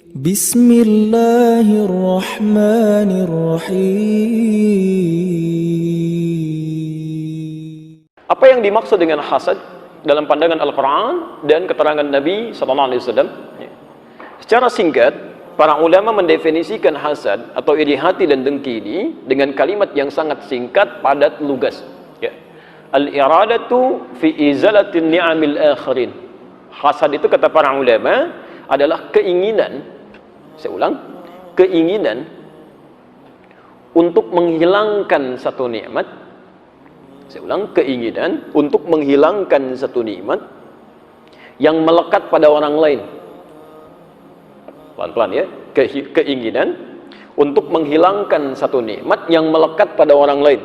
Bismillahirrahmanirrahim. Apa yang dimaksud dengan hasad dalam pandangan Al-Quran dan keterangan Nabi SAW? Secara singkat, para ulama mendefinisikan hasad atau iri hati dan dengki ini dengan kalimat yang sangat singkat, padat, lugas. Al-iradatu fi izalatin ni'amil akhirin. Hasad itu kata para ulama adalah keinginan, saya ulang, keinginan untuk menghilangkan satu nikmat. Saya ulang, keinginan untuk menghilangkan satu nikmat yang melekat pada orang lain. Pelan-pelan ya, keinginan untuk menghilangkan satu nikmat yang melekat pada orang lain.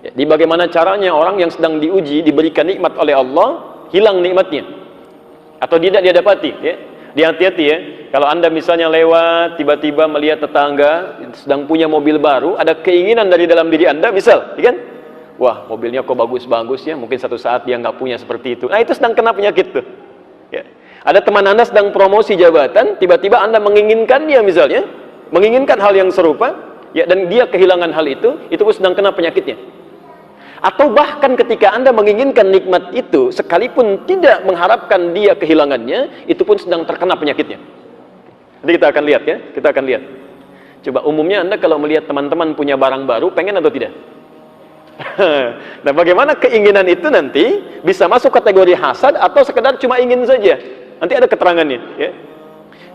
Ya, di bagaimana caranya orang yang sedang diuji diberikan nikmat oleh Allah hilang nikmatnya atau tidak dia dapati ya. Hati-hati ya, kalau Anda misalnya lewat tiba-tiba melihat tetangga sedang punya mobil baru, ada keinginan dari dalam diri Anda, misal ya kan, wah mobilnya kok bagus-bagus ya, mungkin satu saat dia nggak punya seperti itu. Nah itu sedang kena penyakit tuh ya. Ada teman Anda sedang promosi jabatan, tiba-tiba Anda menginginkan dia misalnya, menginginkan hal yang serupa ya, dan dia kehilangan hal itu pun sedang kena penyakitnya. Atau bahkan ketika Anda menginginkan nikmat itu, sekalipun tidak mengharapkan dia kehilangannya, itu pun sedang terkena penyakitnya. Nanti kita akan lihat ya, kita akan lihat. Coba umumnya Anda kalau melihat teman-teman punya barang baru, pengen atau tidak? Nah bagaimana keinginan itu nanti bisa masuk kategori hasad atau sekedar cuma ingin saja? Nanti ada keterangannya ya.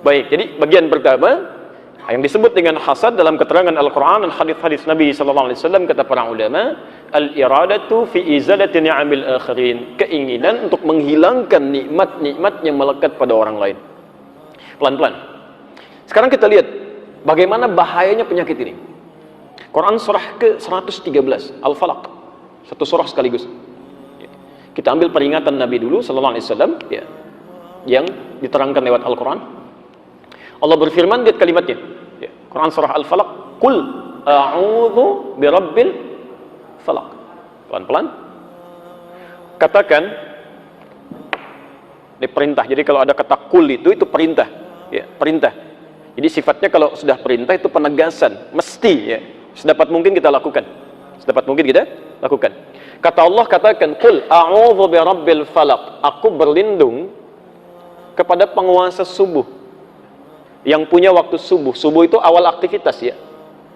Baik, jadi bagian pertama yang disebut dengan hasad dalam keterangan Al-Quran dan hadis-hadis Nabi SAW, kata para ulama, al-iradatu fi izalati ni'amil akhirin, keinginan untuk menghilangkan nikmat-nikmat yang melekat pada orang lain. Pelan-pelan. Sekarang kita lihat bagaimana bahayanya penyakit ini. Quran surah ke-113 Al-Falaq, satu surah sekaligus. Kita ambil peringatan Nabi dulu SAW ya, yang diterangkan lewat Al-Quran. Allah berfirman, lihat kalimatnya ya. Quran surah Al-Falaq, Qul a'udhu birabbil falaq. Pelan-pelan katakan, ini perintah. Jadi kalau ada kata kul itu perintah ya, perintah. Jadi sifatnya kalau sudah perintah itu penegasan, mesti ya, sedapat mungkin kita lakukan, sedapat mungkin kita lakukan. Kata Allah, katakan, Qul a'udhu birabbil falaq, aku berlindung kepada penguasa subuh, yang punya waktu subuh. Subuh itu awal aktivitas ya.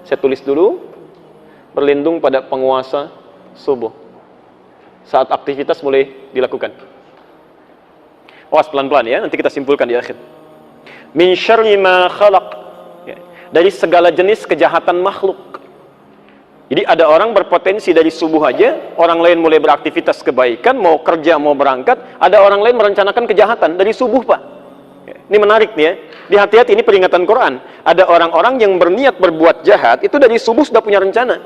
Saya tulis dulu, berlindung pada penguasa subuh, saat aktivitas mulai dilakukan. Awas pelan-pelan ya, nanti kita simpulkan di akhir. Min syarri ma khalaq ya, dari segala jenis kejahatan makhluk. Jadi ada orang berpotensi dari subuh aja, orang lain mulai beraktivitas kebaikan, mau kerja, mau berangkat, ada orang lain merencanakan kejahatan dari subuh Pak. Ini menarik nih ya. Hati-hati, ini peringatan Quran. Ada orang-orang yang berniat berbuat jahat itu dari subuh sudah punya rencana.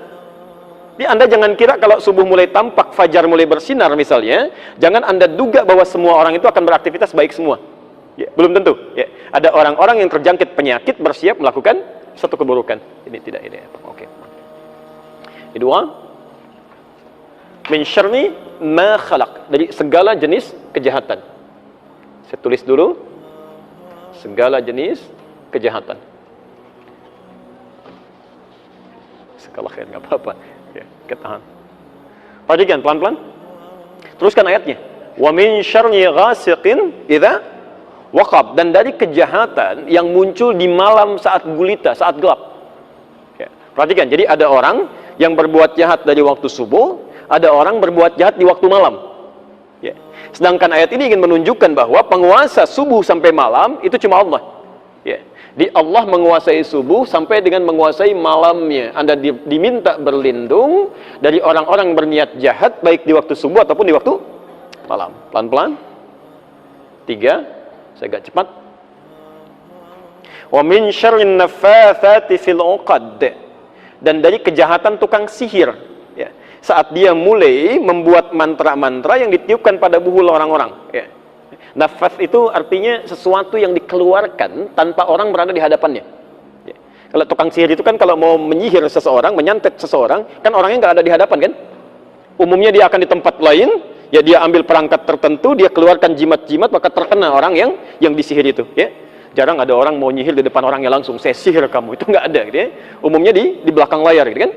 Jadi Anda jangan kira kalau subuh mulai tampak, fajar mulai bersinar misalnya, jangan Anda duga bahwa semua orang itu akan beraktivitas baik semua. Ya, belum tentu. Ya. Ada orang-orang yang terjangkit penyakit bersiap melakukan satu keburukan. Ini tidak ini. Oke. Kedua, min syarri ma khalaq, dari segala jenis kejahatan. Saya tulis dulu, segala jenis kejahatan. Segala khair, nggak apa-apa ya, ketahan. Perhatikan pelan-pelan, teruskan ayatnya. Wa min syarri ghasiqin idza waqab, dan dari kejahatan yang muncul di malam saat gulita, saat gelap ya. Perhatikan, jadi ada orang yang berbuat jahat dari waktu subuh, ada orang berbuat jahat di waktu malam ya. Sedangkan ayat ini ingin menunjukkan bahwa penguasa subuh sampai malam itu cuma Allah ya. Di Allah menguasai subuh sampai dengan menguasai malamnya. Anda diminta berlindung dari orang-orang berniat jahat baik di waktu subuh ataupun di waktu malam. Pelan-pelan. 3, saya agak cepat. Wa min syarrin naffatsati fil 'uqad, dan dari kejahatan tukang sihir ya, saat dia mulai membuat mantra-mantra yang ditiupkan pada buhul orang-orang ya. Nafas itu artinya sesuatu yang dikeluarkan tanpa orang berada di hadapannya ya. Kalau tukang sihir itu kan kalau mau menyihir seseorang, menyantet seseorang, kan orangnya nggak ada di hadapan kan. Umumnya dia akan di tempat lain ya, dia ambil perangkat tertentu, dia keluarkan jimat-jimat, maka terkena orang yang disihir itu ya. Jarang ada orang mau nyihir di depan orangnya langsung, saya sihir kamu, itu nggak ada gitu ya. Umumnya di belakang layar gitu kan.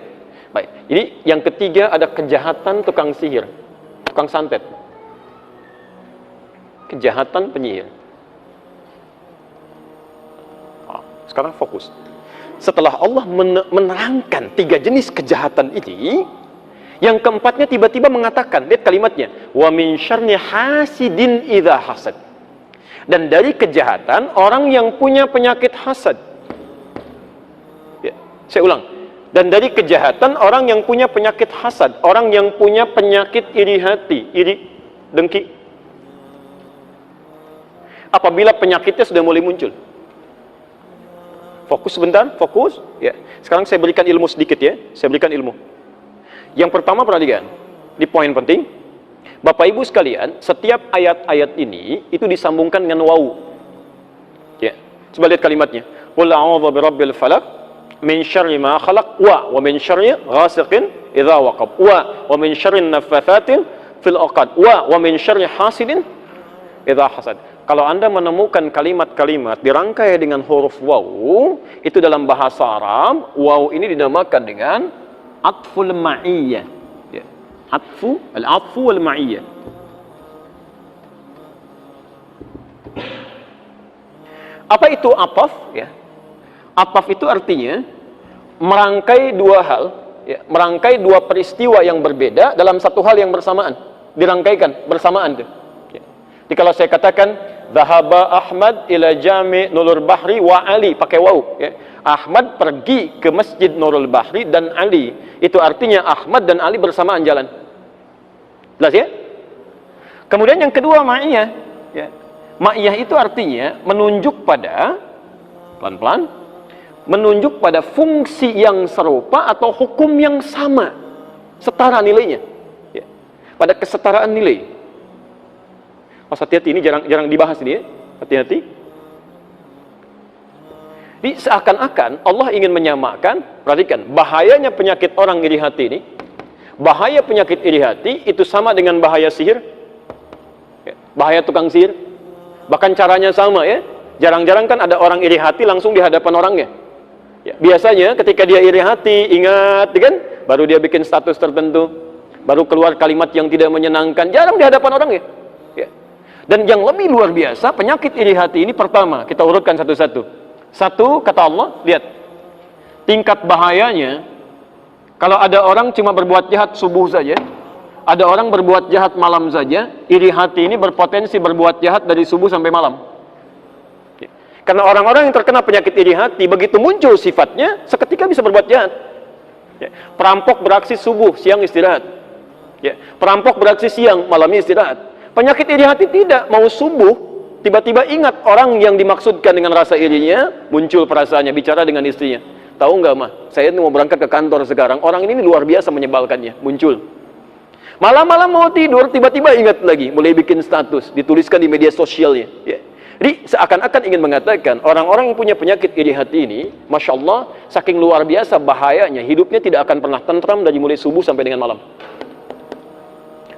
Baik, ini yang ketiga ada kejahatan tukang sihir, tukang santet. Kejahatan penyihir. Sekarang fokus. Setelah Allah menerangkan 3 jenis kejahatan ini, yang keempatnya tiba-tiba mengatakan, lihat kalimatnya, wa min syarri hasidin idza hasad. Dan dari kejahatan orang yang punya penyakit hasad. Ya, saya ulang. Dan dari kejahatan orang yang punya penyakit hasad, orang yang punya penyakit iri hati, iri, dengki. Apabila penyakitnya sudah mulai muncul. Fokus sebentar, fokus. Ya. Sekarang saya berikan ilmu sedikit ya. Saya berikan ilmu. Yang pertama perhatikan, di poin penting. Bapak Ibu sekalian, setiap ayat-ayat ini itu disambungkan dengan waw. Ya. Coba lihat kalimatnya. Qul a'udzu birabbil falaq min syarri ma khalaq wa min syarri ghasiqin idza waqab wa min syarri naffathatin fil 'uqad wa min syarri hasidin idza hasad. Kalau Anda menemukan kalimat-kalimat dirangkai dengan huruf waw, itu dalam bahasa Arab, waw ini dinamakan dengan atful ma'iyyah. Ya. Al-atfu wal ma'iyyah. Apa itu ataf? Ya. Ataf itu artinya merangkai dua hal, ya, merangkai dua peristiwa yang berbeda dalam satu hal yang bersamaan, dirangkaikan bersamaan tuh. Ya. Jadi kalau saya katakan Dhahaba Ahmad ila Jami' Nurul Bahri wa Ali, pakai waw, ya. Ahmad pergi ke Masjid Nurul Bahri dan Ali. Itu artinya Ahmad dan Ali bersamaan jalan. Jelas ya? Kemudian yang kedua ma'iyah, ya. Ma'iyah itu artinya menunjuk pada, pelan-pelan, menunjuk pada fungsi yang serupa atau hukum yang sama, setara nilainya, ya. Pada kesetaraan nilai. Mas, hati-hati, ini jarang dibahas ini ya. Hati-hati. Jadi seakan-akan Allah ingin menyamakan, perhatikan, bahayanya penyakit orang iri hati ini, bahaya penyakit iri hati itu sama dengan bahaya sihir, ya, bahaya tukang sihir. Bahkan caranya sama ya. Jarang-jarang kan ada orang iri hati langsung di hadapan orangnya. Ya, biasanya ketika dia iri hati, ingat kan, baru dia bikin status tertentu, baru keluar kalimat yang tidak menyenangkan, jarang di hadapan orangnya. Ya. Dan yang lebih luar biasa, penyakit iri hati ini pertama, kita urutkan satu-satu. Satu, kata Allah, lihat, tingkat bahayanya, kalau ada orang cuma berbuat jahat subuh saja, ada orang berbuat jahat malam saja, iri hati ini berpotensi berbuat jahat dari subuh sampai malam. Ya. Karena orang-orang yang terkena penyakit iri hati, begitu muncul sifatnya, seketika bisa berbuat jahat. Ya. Perampok beraksi subuh, siang istirahat. Ya. Perampok beraksi siang, malamnya istirahat. Penyakit iri hati tidak, mau subuh, tiba-tiba ingat orang yang dimaksudkan dengan rasa irinya, muncul perasaannya, bicara dengan istrinya. Tahu nggak mah, saya mau berangkat ke kantor sekarang, orang ini luar biasa menyebalkannya, muncul. Malam-malam mau tidur, tiba-tiba ingat lagi, mulai bikin status, dituliskan di media sosialnya. Ya. Jadi seakan-akan ingin mengatakan, orang-orang yang punya penyakit iri hati ini, Masya Allah, saking luar biasa bahayanya, hidupnya tidak akan pernah tentram dari mulai subuh sampai dengan malam.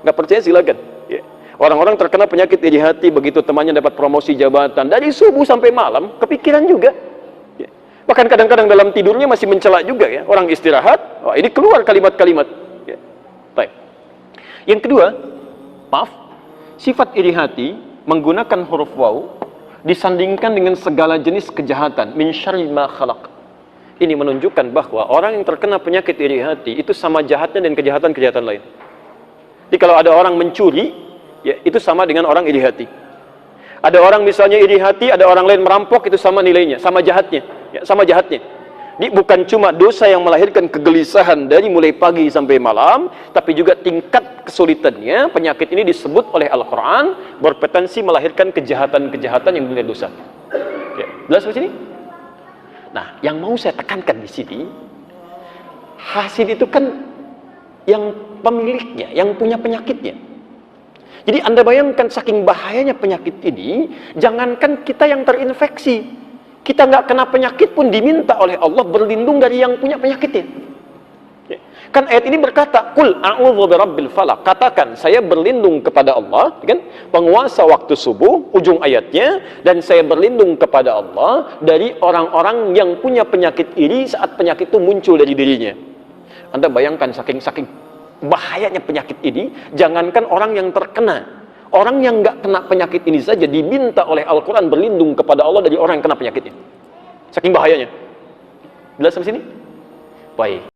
Nggak percaya silakan. Ya. Orang-orang terkena penyakit iri hati, begitu temannya dapat promosi jabatan, dari subuh sampai malam, kepikiran juga. Ya. Bahkan kadang-kadang dalam tidurnya masih mencela juga ya. Orang istirahat, oh, ini keluar kalimat-kalimat. Ya. Baik. Yang kedua, maaf, sifat iri hati menggunakan huruf waw disandingkan dengan segala jenis kejahatan. Min syarri ma khalaq. Ini menunjukkan bahwa orang yang terkena penyakit iri hati itu sama jahatnya dan kejahatan-kejahatan lain. Jadi kalau ada orang mencuri, ya, itu sama dengan orang iri hati. Ada orang misalnya iri hati, ada orang lain merampok, itu sama nilainya, sama jahatnya, ya, sama jahatnya. Jadi bukan cuma dosa yang melahirkan kegelisahan dari mulai pagi sampai malam, tapi juga tingkat kesulitannya. Penyakit ini disebut oleh Al-Quran berpotensi melahirkan kejahatan-kejahatan yang benar dosa. Ya, jelas di sini? Nah, yang mau saya tekankan di sini, hasid itu kan yang pemiliknya, yang punya penyakitnya. Jadi Anda bayangkan saking bahayanya penyakit ini, jangankan kita yang terinfeksi, kita nggak kena penyakit pun diminta oleh Allah berlindung dari yang punya penyakitnya. Ya. Kan ayat ini berkata, "Qul a'udzu birabbil falaq." Katakan, saya berlindung kepada Allah, kan? Penguasa waktu subuh, ujung ayatnya, dan saya berlindung kepada Allah dari orang-orang yang punya penyakit iri saat penyakit itu muncul dari dirinya. Anda bayangkan saking bahayanya penyakit ini, jangankan orang yang terkena. Orang yang nggak kena penyakit ini saja diminta oleh Al-Quran berlindung kepada Allah dari orang yang kena penyakitnya. Saking bahayanya. Jelas sampai sini? Baik.